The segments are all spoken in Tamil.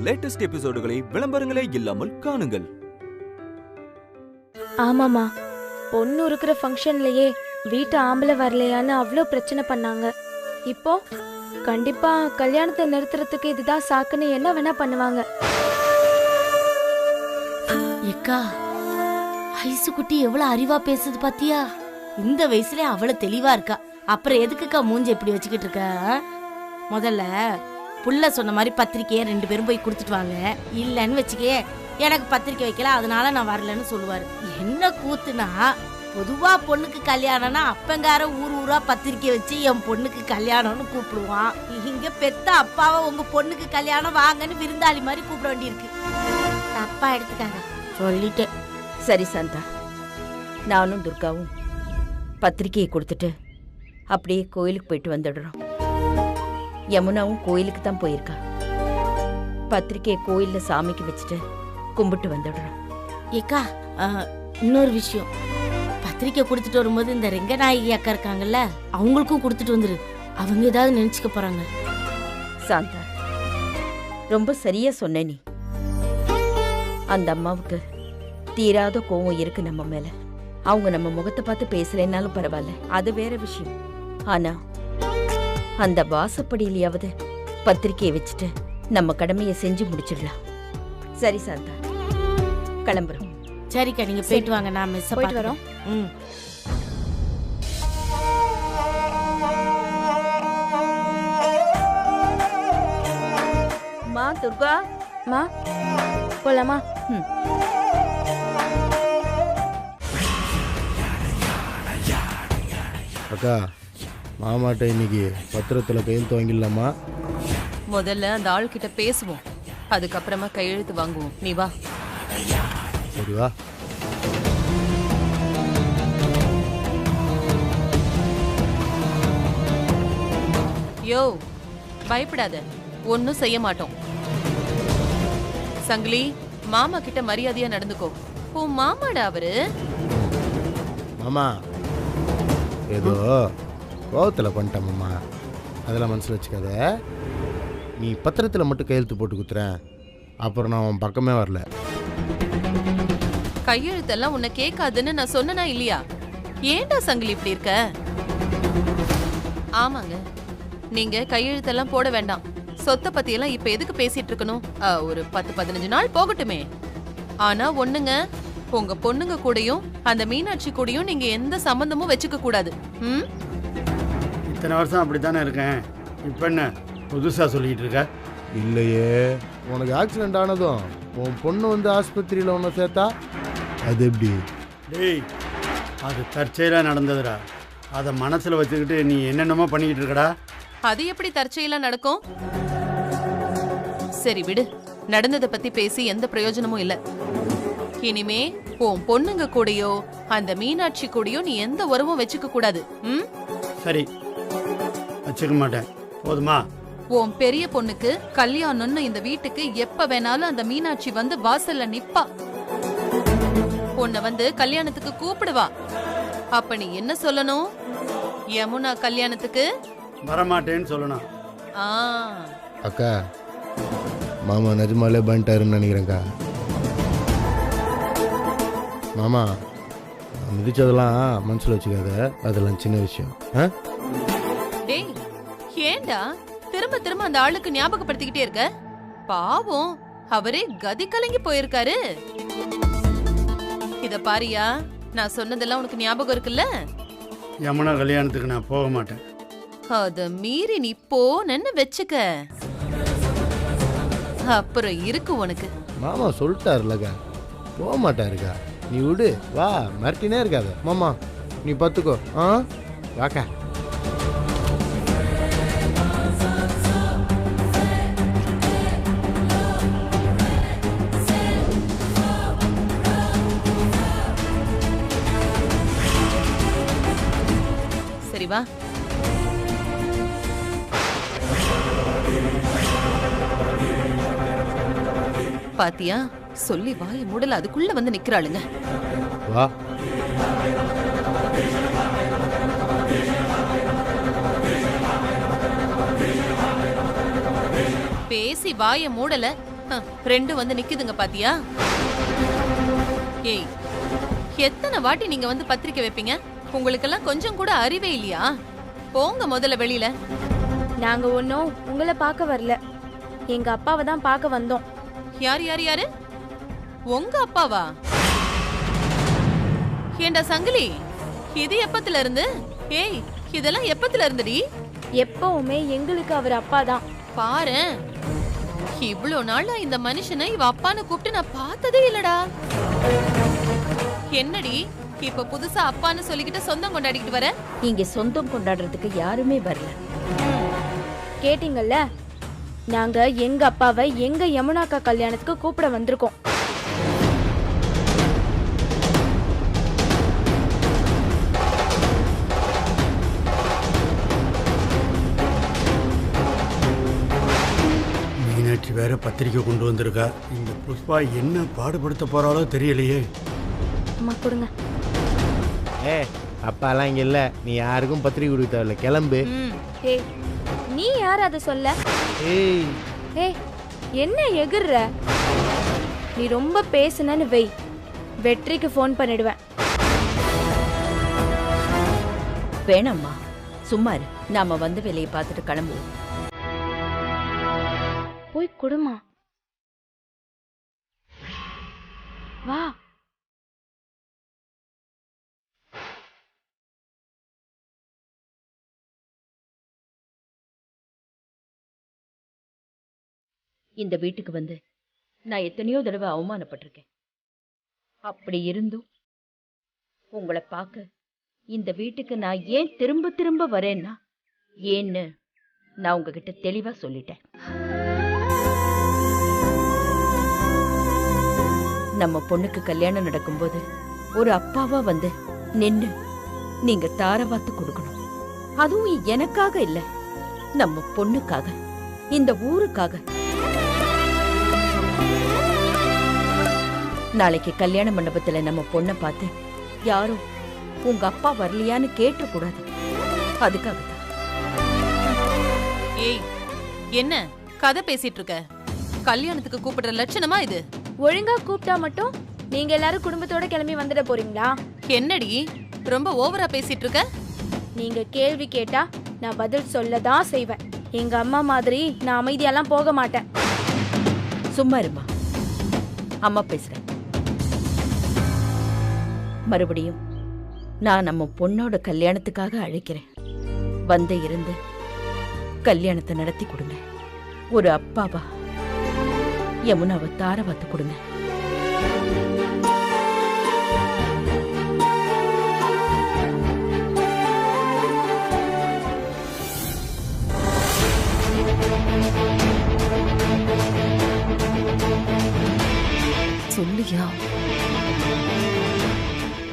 லேட்டஸ்ட் எபிசோடுகளை விளம்பரங்களே இல்லாமல் காணுங்கள். ஆமாமா, பொண்ணு இருக்கிற ஃபங்க்ஷன்லயே வீட்டு ஆம்பளை வரலையான்னு அவ்வளோ பிரச்சனை பண்ணாங்க. இப்போ கண்டிப்பா கல்யாணத்தை நிறுத்துறதுக்கு இதுதான் சாக்குன்னு என்ன வேணா பண்ணுவாங்க. ஏக்கா, ஐசு குட்டி எவ்வளவு அறிவா பேசுது பாத்தியா? இந்த வயசுல அவ்வளவு தெளிவா இருக்கா. அப்புறம் எதுக்குக்கா மூஞ்சி எப்படி வச்சுக்கிட்டு இருக்க? முதல்ல புள்ள சொன்ன மாதிரி பத்திரிக்கையை 2 பேரும் போய் கொடுத்துட்டு வாங்க. இல்லன்னு வச்சுக்கே, எனக்கு பத்திரிக்கை வைக்கல அதனால நான் வரலன்னு சொல்லுவாரு. என்ன கூத்துனா, பொதுவா பொண்ணுக்கு கல்யாணம்னா அப்பங்கார ஊர் ஊரா பத்திரிக்கை வச்சு என் பொண்ணுக்கு கல்யாணம்னு கூப்பிடுவான். இங்க பெத்த அப்பாவை உங்க பொண்ணுக்கு கல்யாணம் வாங்கன்னு விருந்தாளி மாதிரி கூப்பிட வேண்டியிருக்கு. தப்பா எடுத்துக்காங்க, சொல்லிட்டேன். சரி சாந்தா, நானும் துர்காவும் பத்திரிக்கையை கொடுத்துட்டு அப்படியே கோயிலுக்கு போயிட்டு வந்துடுறோம். யமுனாவும் கோயிலுக்கு தான் போயிருக்கா. பத்திரிக்கையை கோயில்ல சாமிக்கு வச்சுட்டு கும்பிட்டு வந்துடுறோம். ஏக்கா, இன்னொரு விஷயம், பத்திரிக்கை கொடுத்துட்டு வரும்போது இந்த ரெங்கநாயகி அக்கா இருக்காங்கல்ல, அவங்களுக்கும் கொடுத்துட்டு வந்துரு. அவங்க ஏதாவது நினைச்சுக்க போறாங்க. சாந்தா, ரொம்ப சரியா சொன்ன நீ. அந்த அம்மாவுக்கு தீராத கோவம் இருக்கு நம்ம மேல. அவங்க நம்ம முகத்தை பார்த்து பேசலைன்னாலும் பரவாயில்ல, அது வேற விஷயம். ஆனா அந்த வாசப்படியிலையாவது பத்திரிக்கையை வச்சுட்டு நம்ம கடமையை செஞ்சு முடிச்சிடலாம். சரி சாந்தா, கிளம்புறோம். சரிக்கா, நீங்க போயிட்டு வாங்க, நான் மிஸ் போயிட்டு வரோம். மா துர்கா, மா போலாமா? அக்கா, மாமாட்ட இன்னைக்கு பத்திரத்தில் கையெழுத்து வாங்கிடலாமா? முதல்ல அந்த ஆள்கிட்ட பேசுவோம், அதுக்கப்புறமா கையெழுத்து வாங்குவோம். நீ வா. சரி வா. யோ, பயப்படாத, ஒன்னும் செய்ய மாட்டோம். சங்கிலி, மாமா கிட்ட மரியாதையா நடந்துக்கோ. உன் மாமாடா அவரு. மாமா ஏதோ கோவத்தில் பண்ணிட்டேன் மாமா, அதெல்லாம் மனசில் வச்சுக்காத. நீ பத்திரத்தில் மட்டும் கையெழுத்து போட்டு குத்துறேன், அப்புறம் நான் உன் பக்கமே வரல. கையெழுத்தெல்லாம் உன்னை கேட்காதுன்னு நான் சொன்னனா இல்லையா? ஏன்டா சங்கிலி இப்படி இருக்க? ஆமாங்க, நீங்க கையெழுத்தெல்லாம் போட வேண்டாம். சொத்தை பத்தியெல்லாம் இப்ப எதுக்கு பேசிட்டு இருக்கணும்? ஒரு 10-15 நாள் போகட்டுமே. ஆனா ஒண்ணுங்க, உங்க பொண்ணுங்க கூடயும் அந்த மீனாட்சி கூடயும் நீங்க எந்த சம்பந்தமும் வச்சுக்க கூடாது. இத்தனை வருஷம் அப்படித்தானே இருக்கேன், இப்ப என்ன புதுசா சொல்லிட்டு இருக்க? இல்லையே, உனக்கு ஆக்சிடென்ட் ஆனதும் உன் பொண்ணு வந்து ஆஸ்பத்திரியில் உன்னை சேர்த்தா அது எப்படி? டேய், அது தற்செயலாக நடந்ததுடா. அதை மனசில் வச்சுக்கிட்டு நீ என்னென்னமோ பண்ணிக்கிட்டு இருக்கடா. அது எப்படி தற்செயலா நடக்கும்? சரி விடு, நடந்ததை பத்தி பேசி எந்த பிரயோஜனமும் இல்ல. இனிமே உன் பொண்ணுங்க கூடயோ அந்த மீனாட்சி கூடயோ நீ எந்த உறவும் வச்சுக்க கூடாது. சரி, வச்சுக்க மாட்டேன். போதுமா? உன் பெரிய பொண்ணுக்கு கல்யாணம்னு இந்த வீட்டுக்கு எப்ப வேணாலும் அந்த மீனாட்சி வந்து வாசல்ல நிப்பா. உன்னை வந்து கல்யாணத்துக்கு கூப்பிடுவா. அப்ப நீ என்ன சொல்லணும்? யமுனா கல்யாணத்துக்கு வரமாட்டேன்னு சொல்லணும். அக்கா, மாமா நிஜமாலே பண்ணிட்டாருன்னு நினைக்கிறேன்க்கா. மாமா, மிதிச்சதெல்லாம் மனசில் வச்சுக்காத, அதெல்லாம் சின்ன விஷயம். டேய், ஏண்டா திரும்ப திரும்ப அந்த ஆளுக்கு ஞாபகப்படுத்திக்கிட்டே இருக்க? பாவம், அவரே கதி கலங்கி போயிருக்காரு. இத பாரியா, நான் சொன்னதெல்லாம் உனக்கு ஞாபகம் இருக்குல்ல? யமுனா கல்யாணத்துக்கு நான் போக மாட்டேன். அத மீறி நீ போனன்னு வெச்சுக்க, அப்புறம் இருக்கு உனக்கு. மாமா சொல்லிட்டாருலக்கா, போக மாட்டாருக்கா. நீ விடு, வா, மிரட்டினே இருக்காத. மாமா நீ பார்த்துக்கோ. வாக்கா. சரி வா. பாத்தியா, சொல்லி வாய மூடல, அதுக்குள்ள வந்து நிக்கிறாளுங்க. வா. பேசி வாய மூடல, ரெண்டும் வந்து நிக்குதுங்க பாத்தியா? ஏய், எத்தனை வாட்டி நீங்க வந்து பத்திரிக்கை வைப்பீங்க? உங்களுக்கெல்லாம் கொஞ்சம் கூட அறிவே இல்லையா? போங்க முதல்ல வெளியில. நாங்க ஒன்னும் உங்களை பார்க்க வரல, எங்க அப்பாவை தான் பார்க்க வந்தோம். யாரு யாரு யாரு? உங்க அப்பாவா? ஏண்டா சங்கிலி, இது எப்பத்துல இருந்து? ஏய், இதெல்லாம் எப்பத்துல இருந்துடி? எப்பவுமே எங்களுக்கு அவர் அப்பா தான். பாரு, இவ்ளோ நாளா இந்த மனுஷனை இவ அப்பான்னு கூப்பிட்டு நான் பார்த்ததே இல்லடா. என்னடி இப்ப புதுசா அப்பான்னு சொல்லிக்கிட்டு சொந்தம் கொண்டாடிக்கிட்டு வர? இங்க சொந்தம் கொண்டாடுறதுக்கு யாருமே வரல. கேட்டீங்கல்ல, நாங்க எங்க அப்பாவை எங்க யமுனாக்கா கல்யாணத்துக்கு கூப்பிட வந்திருக்கோம். மீனாட்சி வேற பத்திரிக்கை கொண்டு வந்திருக்கா. இந்த புஷ்பா என்ன பாடுபடுத்த போறாளோ தெரியலையே. அம்மா கொடுங்க. அப்பாலாம் இங்கே இல்லை, நீ யாருக்கும் பத்திரிக்கை கொடுக்க தேவையில்ல, கிளம்பு. ஏய், நீ யார் அதை சொல்ல? ஏய் ஏய், என்ன எகுற? நீ ரொம்ப பேசுனன்னு வை, வெற்றிக்கு ஃபோன் பண்ணிடுவேன். வேணாம்மா, சும்மா இரு. நாம வந்த வேலையை பார்த்துட்டு கிளம்புவோம். போய் கொடுமா. வா. இந்த வீட்டுக்கு வந்து நான் எத்தனையோ தடவை அவமானப்பட்டிருக்கேன். அப்படி இருந்தும் உங்களை பார்க்க இந்த வீட்டுக்கு நான் ஏன் திரும்ப திரும்ப வரேன்னா ஏன்னு நான் உங்ககிட்ட தெளிவா சொல்லிட்டேன். நம்ம பொண்ணுக்கு கல்யாணம் நடக்கும்போது ஒரு அப்பாவா வந்து நின்னு நீங்க தாரவாத்து கொடுக்கணும். அதுவும் எனக்காக இல்ல, நம்ம பொண்ணுக்காக, இந்த ஊருக்காக. நாளைக்கு கல்யாண மண்டபத்துல நம்ம பொண்ணை பார்த்து யாரும் உங்க அப்பா வரலையான்னு கேட்ட கூடாது. அதுக்காக தான். ஏய், என்ன கதை பேசிட்டு இருக்க? கல்யாணத்துக்கு கூப்பிடுற லட்சணமா இது? ஒழுங்கா கூப்பிட்டா மட்டும் நீங்க எல்லாரும் குடும்பத்தோட கிளம்பி வந்துட போறீங்களா? என்னடி ரொம்ப ஓவரா பேசிட்டு இருக்க? நீங்க கேள்வி கேட்டா நான் பதில் சொல்லதான் செய்வேன். எங்க அம்மா மாதிரி நான் அமைதியெல்லாம் போக மாட்டேன். சும்மா இருமா, அம்மா பேசுறேன். மறுபடியும் நான் நம்ம பொண்ணோட கல்யாணத்துக்காக அழைக்கிறேன். வந்து இருந்து கல்யாணத்தை நடத்தி கொடுங்க. ஒரு அப்பாவா யமுனாவை தாரவாத்து கொடுங்க. சொல்லியா?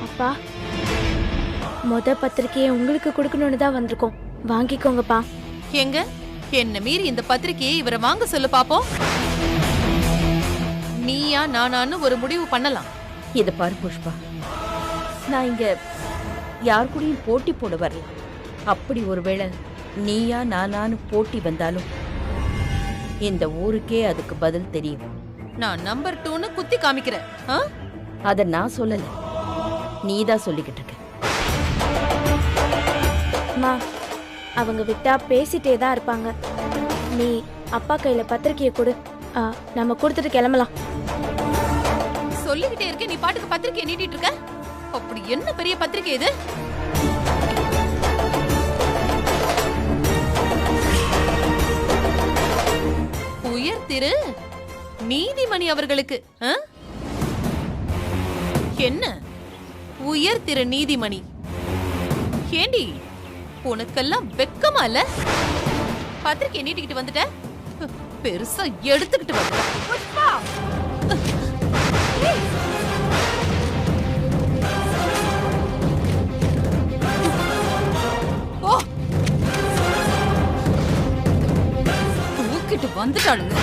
அப்பா, மொத பத்திரிக்கையை உங்களுக்கு கொடுக்கணும்னு தான் வந்திருக்கோம், வாங்கிக்கோங்கப்பா. எங்க என்ன மீறி இந்த பத்திரிக்கையை இவரை வாங்க சொல்லு பாப்போம். நீயா நானான்னு ஒரு முடிவு பண்ணலாம். இத பாரு புஷ்பா, நான் இங்க யார் கூடயும் போட்டி போட வரல. அப்படி ஒருவேளை நீயா நானான்னு போட்டி வந்தாலும் இந்த ஊருக்கே அதுக்கு பதில் தெரியும். நான் நம்பர் 2ன்னு குத்தி காமிக்கிறேன். அத நான் சொல்லல, நீதான் சொல்லிக்கிட்டு இருக்க. அம்மா, அவங்க விட்டா பேசிட்டே தான் இருப்பாங்க. நீ அப்பா கையில பத்திரிக்கையை கொடு, நம்ம கொடுத்துட்டு கிளம்பலாம். சொல்லிக்கிட்டே இருக்க, நீ பாட்டுக்கு பத்திரிக்கையை நீட்டிட்டு இருக்க. அப்படி என்ன பெரிய பத்திரிக்கை இது? உயர் திரு நீதிமணி அவர்களுக்கு. என்ன உயர் திரு நீதிமணி? ஏண்டி உனக்கெல்லாம் வெக்கமா இல்ல? பத்திரிக்கை நீட்டிக்கிட்டு வந்துட்ட, பெருசா எடுத்துக்கிட்டு வந்துட்ட. தூக்கிட்டு வந்துட்டாளுங்க.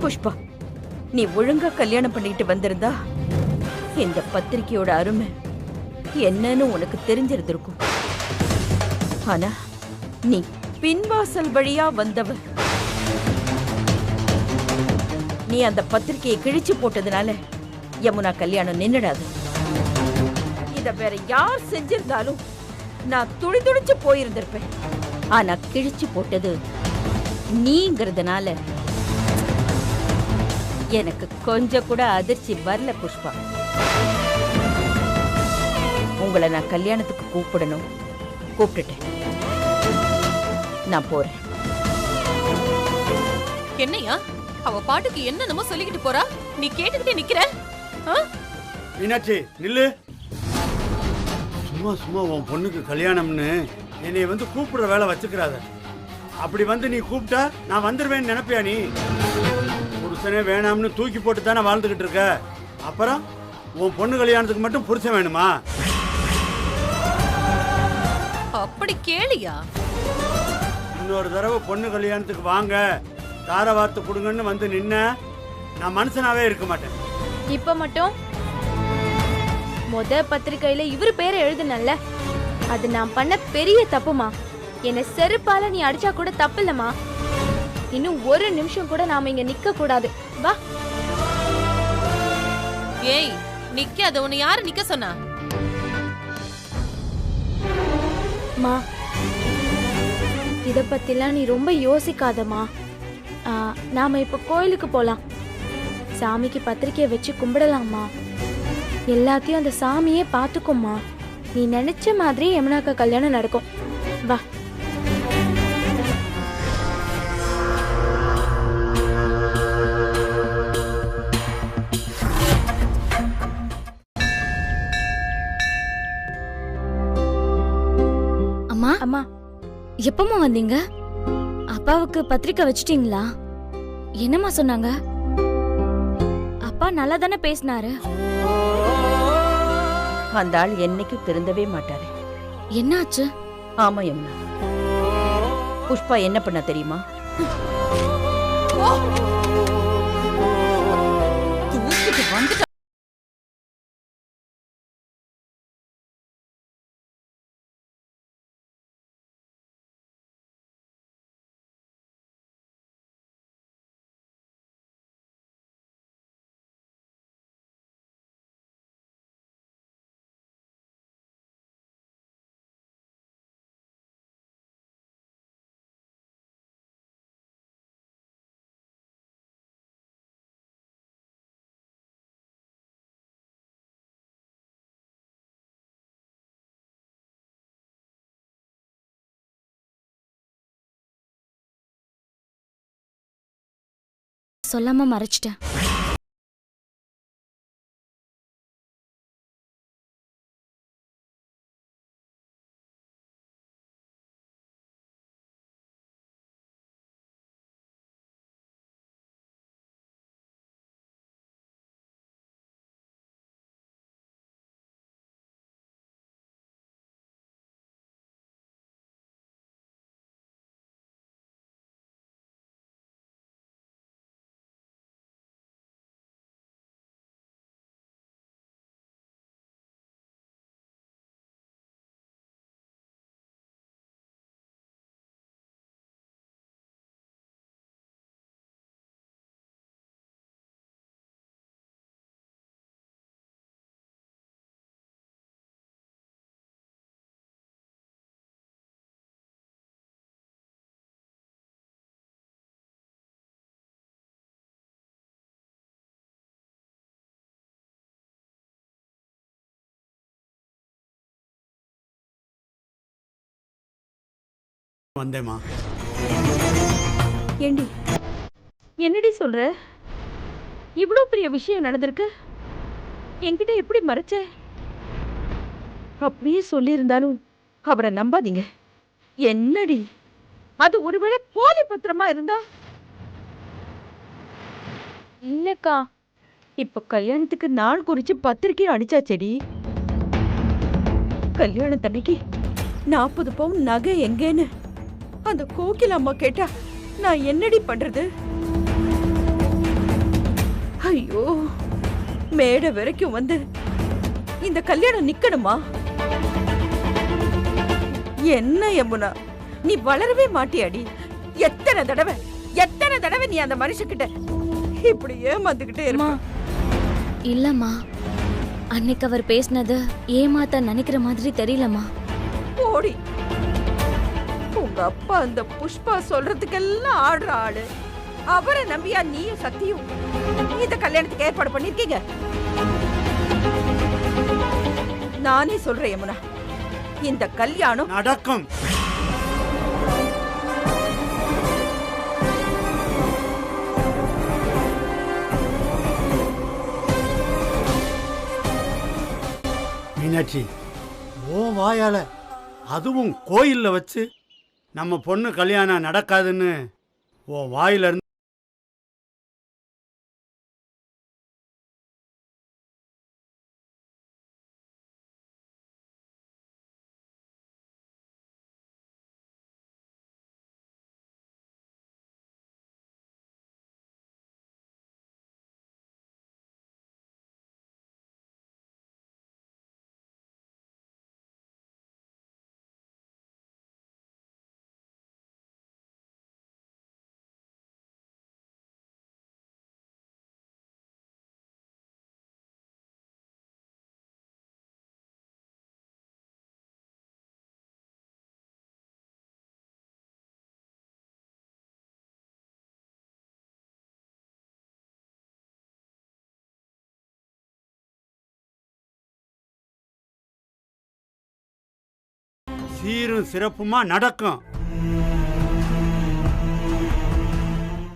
புஷ்பா, நீ ஒழுங்கா கல்யாணம் பண்ணிட்டு வந்திருந்தா இந்த பத்திரிக்கையோட அருமை என்னன்னு உனக்கு தெரிஞ்சிருந்திருக்கும். ஆனா நீ பின்வாசல் வழியா வந்தவ. நீ அந்த பத்திரிக்கையை கிழிச்சு போட்டதுனால யமுனா கல்யாணம் நின்னுடாது. இத வேற யார் செஞ்சிருந்தாலும் நான் துடிதுடிச்சு போயிருந்திருப்பேன். ஆனா கிழிச்சு போட்டது நீங்கிறதுனால எனக்கு கொஞ்சம் கூட அதிர்ச்சி வரல புஷ்பா. உங்களை நான் கல்யாணத்துக்கு கூப்பிடணும், கூப்பிட்டுட்டேன். நான் போறேன். என்னையா அவ பாட்டுக்கு என்னென்னமோ சொல்லிக்கிட்டு போறா, நீ கேட்டுக்கிட்டே நிக்கிற? மீனாட்சி நில்லு. சும்மா சும்மா உன் பொண்ணுக்கு கல்யாணம்னு என்னை வந்து கூப்பிடுற வேலை வச்சுக்கிறாத. அப்படி வந்து நீ கூப்பிட்டா நான் வந்துடுவேன்னு நினைப்பியா? நீ புருஷனே வேணாம்னு தூக்கி போட்டு தானே வாழ்ந்துகிட்டு இருக்க. அப்புறம் உன் பொண்ணு கல்யாணத்துக்கு மட்டும் புருஷன் வேணுமா? அப்படி கேளியா? இன்னொரு தடவை பொண்ணு கல்யாணத்துக்கு வாங்க, தார வார்த்தை கொடுங்கன்னு வந்து நின்ன நான் மனுஷனாவே இருக்க மாட்டேன். இப்ப மட்டும் பத்திரிக்கையில இவரு பேரை எழுதுனல்ல, அது நான் பண்ண பெரிய தப்புமா. என்ன செருப்பால நீ அடிச்சா கூட தப்பு இல்லம்மா. இன்னும் ஒரு நிமிஷம் கூட நாம இங்க நிக்க கூடாது. வா. ஏய் நிக்காத, உன்னை யாரு நிக்க சொன்னா? மா, இத பத்திலாம் நீ ரொம்ப யோசிக்காதம்மா. நாம இப்ப கோயிலுக்கு போலாம். சாமிக்கு பத்திரிக்கையை வச்சு கும்பிடலாமா. எல்லாத்தையும் அந்த சாமியே பாத்துக்கும்மா. நீ நினைச்ச மாதிரி யமுனாக்கு கல்யாணம் நடக்கும். வா. அம்மா அம்மா, எப்பமா வந்தீங்க? அப்பாவுக்கு பத்திரிக்கை வச்சிட்டீங்களா? என்னம்மா சொன்னாங்க? அப்பா நல்லா தானே பேசினாரு. அந்த ஆள் என்னைக்கும் திருந்தவே மாட்டாரு. என்னாச்சு? ஆமா யமுனா, புஷ்பா என்ன பண்ண தெரியுமா? சொல்லாம மறைச்சிட்டேன். வந்தேமா. ஏண்டி என்னடி சொல்ற? இவ்வளோ பெரிய விஷயம் நடந்திருக்கு, என்கிட்ட எப்படி மறைச்ச? அப்படியே சொல்லியிருந்தாலும் அவரை நம்பாதீங்க. என்னடி அது ஒருவேளை போலி பத்திரமா இருந்தா? இல்லக்கா, இப்ப கல்யாணத்துக்கு நாள் குறிச்சு பத்திரிக்கை அடிச்சாச்செடி. கல்யாணத்தன்னைக்கு 40 பவுன் நகை எங்கேன்னு அந்த கோகில் அம்மா கேட்டா நான் என்னடி பண்றது? ஐயோ, மேடை வரைக்கும் வந்து இந்த கல்யாணம் நிக்கணுமா? என்ன யமுனா, நீ வளரவே மாட்டியாடி? எத்தனை தடவை நீ அந்த மனுஷக்கிட்ட இப்படி ஏமாந்துக்கிட்டே இருமா? இல்லம்மா, அன்னைக்கு அவர் பேசினது ஏமாத்த நினைக்கிற மாதிரி தெரியலம்மா. ஓடி, உங்க அப்பா அந்த புஷ்பா சொல்றதுக்கெல்லாம் ஆடுற ஆளு. அவரை நம்பியா நீயும் சக்தியும் இந்த கல்யாணத்துக்கு ஏற்பாடு பண்ணிருக்கீங்க? நானே சொல்றேன் யமுனா, இந்த கல்யாணம் நடக்கும். மீனாட்சி, ஓ வாயால அதுவும் கோயில்ல வச்சு நம்ம பொண்ணு கல்யாணம் நடக்காதுன்னு ஓ வாயில இருந்து சீரும் சிறப்புமா நடக்கும்.